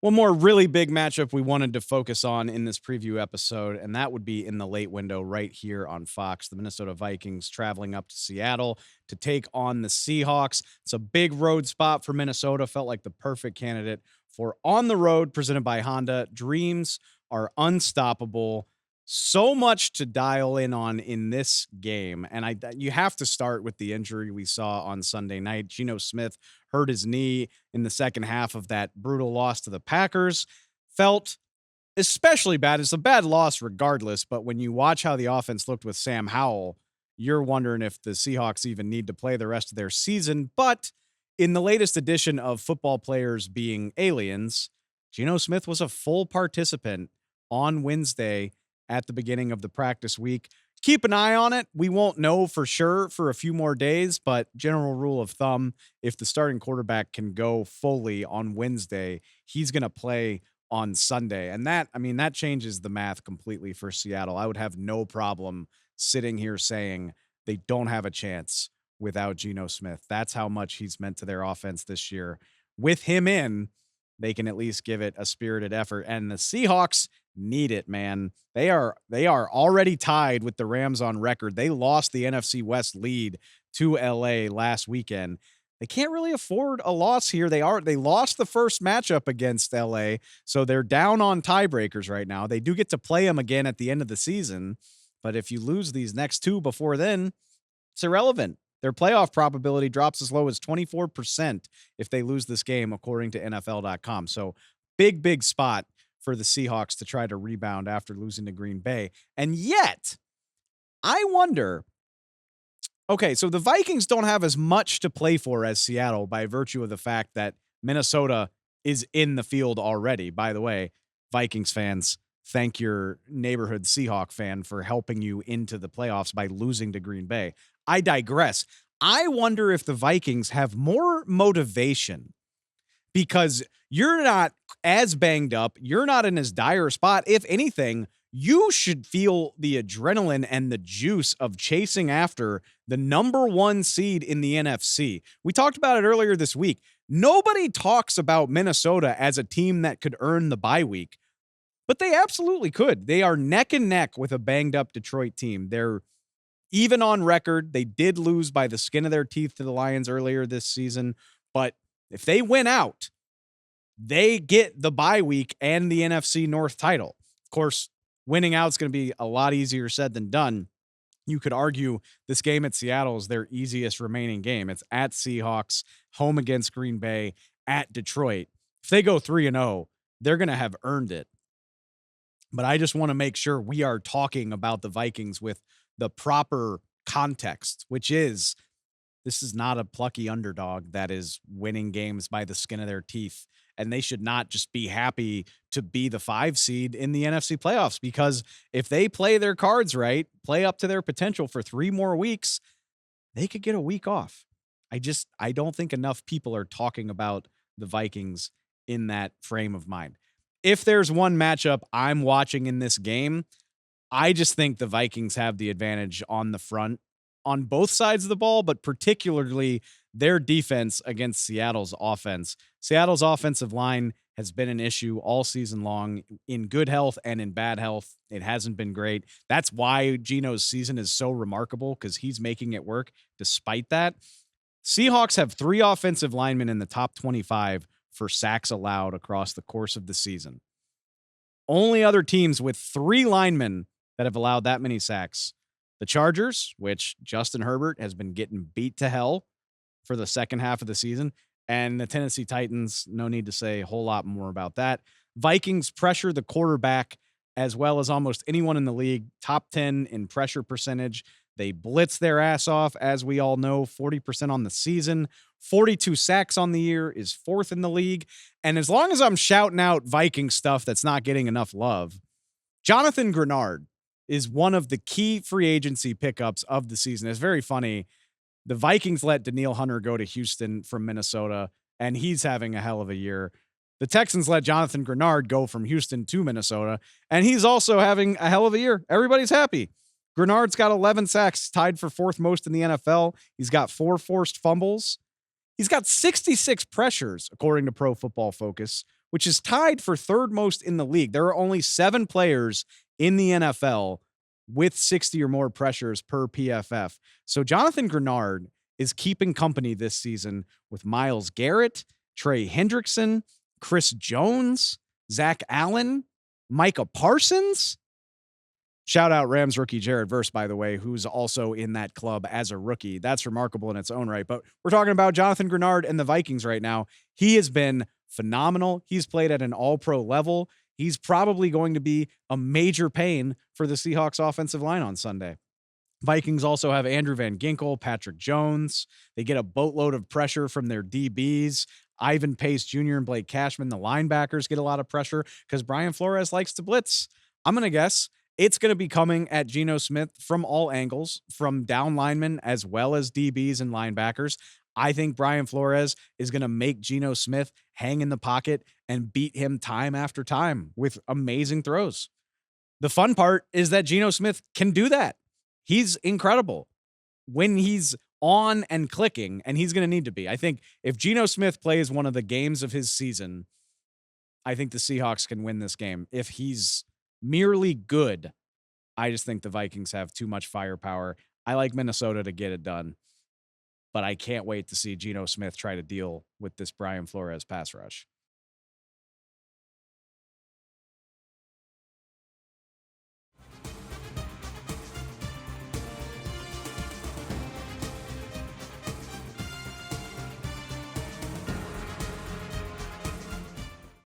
One more really big matchup we wanted to focus on in this preview episode, and that would be in the late window right here on Fox. The Minnesota Vikings traveling up to Seattle to take on the Seahawks. It's a big road spot for Minnesota. Felt like the perfect candidate for on the road, presented by Honda. Dreams are unstoppable. So much to dial in on in this game. And you have to start with the injury we saw on Sunday night. Geno Smith hurt his knee in the second half of that brutal loss to the Packers. Felt especially bad. It's a bad loss regardless, but when you watch how the offense looked with Sam Howell, you're wondering if the Seahawks even need to play the rest of their season. But in the latest edition of Football Players Being Aliens, Geno Smith was a full participant on Wednesday at the beginning of the practice week. Keep an eye on it. We won't know for sure for a few more days, but general rule of thumb, if the starting quarterback can go fully on Wednesday, he's going to play on Sunday. And that changes the math completely for Seattle. I would have no problem sitting here saying they don't have a chance without Geno Smith. That's how much he's meant to their offense this year. With him in, they can at least give it a spirited effort. And the Seahawks need it, man. They are already tied with the Rams on record. They lost the NFC West lead to LA last weekend. They can't really afford a loss here. They lost the first matchup against LA, so they're down on tiebreakers right now. They do get to play them again at the end of the season, but if you lose these next two before then, it's irrelevant. Their playoff probability drops as low as 24% if they lose this game, according to NFL.com. So big spot for the Seahawks to try to rebound after losing to Green Bay. And yet, I wonder, okay, so the Vikings don't have as much to play for as Seattle by virtue of the fact that Minnesota is in the field already. By the way, Vikings fans, thank your neighborhood Seahawk fan for helping you into the playoffs by losing to Green Bay. I digress. I wonder if the Vikings have more motivation because you're not as banged up. You're not in as dire a spot. If anything, you should feel the adrenaline and the juice of chasing after the number one seed in the NFC. We talked about it earlier this week. Nobody talks about Minnesota as a team that could earn the bye week, but they absolutely could. They are neck and neck with a banged up Detroit team. They're even on record. They did lose by the skin of their teeth to the Lions earlier this season, but if they win out, they get the bye week and the NFC North title. Of course, winning out is going to be a lot easier said than done. You could argue this game at Seattle is their easiest remaining game. It's at Seahawks, home against Green Bay, at Detroit. If they go 3-0, they're going to have earned it. But I just want to make sure we are talking about the Vikings with the proper context, which is this is not a plucky underdog that is winning games by the skin of their teeth. And they should not just be happy to be the 5 seed in the NFC playoffs, because if they play their cards right, play up to their potential for 3 more weeks, they could get a week off. I don't think enough people are talking about the Vikings in that frame of mind. If there's one matchup I'm watching in this game, I just think the Vikings have the advantage on the front on both sides of the ball, but particularly their defense against Seattle's offense. Seattle's offensive line has been an issue all season long in good health and in bad health. It hasn't been great. That's why Geno's season is so remarkable, because he's making it work despite that. Seahawks have 3 offensive linemen in the top 25 for sacks allowed across the course of the season. Only other teams with 3 linemen that have allowed that many sacks: the Chargers, which Justin Herbert has been getting beat to hell for the second half of the season, and the Tennessee Titans. No need to say a whole lot more about that. Vikings pressure the quarterback as well as almost anyone in the league, top 10 in pressure percentage. They blitz their ass off, as we all know, 40% on the season. 42 sacks on the year is 4th in the league. And as long as I'm shouting out Viking stuff that's not getting enough love, Jonathan Grenard is one of the key free agency pickups of the season. It's very funny. The Vikings let Danielle Hunter go to Houston from Minnesota, and he's having a hell of a year. The Texans let Jonathan Grenard go from Houston to Minnesota, and he's also having a hell of a year. Everybody's happy. Grenard's got 11 sacks, tied for 4th most in the NFL. He's got 4 forced fumbles. He's got 66 pressures, according to Pro Football Focus, which is tied for third most in the league. There are only 7 players in the NFL with 60 or more pressures per PFF. So Jonathan Grenard is keeping company this season with Myles Garrett, Trey Hendrickson, Chris Jones, Zach Allen, Micah Parsons. Shout out Rams rookie Jared Verse, by the way, who's also in that club as a rookie. That's remarkable in its own right. But we're talking about Jonathan Grenard and the Vikings right now. He has been phenomenal. He's played at an all-pro level. He's probably going to be a major pain for the Seahawks offensive line on Sunday. Vikings also have Andrew Van Ginkel, Patrick Jones. They get a boatload of pressure from their DBs. Ivan Pace Jr. and Blake Cashman, the linebackers, get a lot of pressure because Brian Flores likes to blitz. I'm going to guess it's going to be coming at Geno Smith from all angles, from down linemen as well as DBs and linebackers. I think Brian Flores is going to make Geno Smith hang in the pocket and beat him time after time with amazing throws. The fun part is that Geno Smith can do that. He's incredible when he's on and clicking, and he's going to need to be. I think if Geno Smith plays one of the games of his season, I think the Seahawks can win this game. If he's merely good, I just think the Vikings have too much firepower. I like Minnesota to get it done, but I can't wait to see Geno Smith try to deal with this Brian Flores pass rush.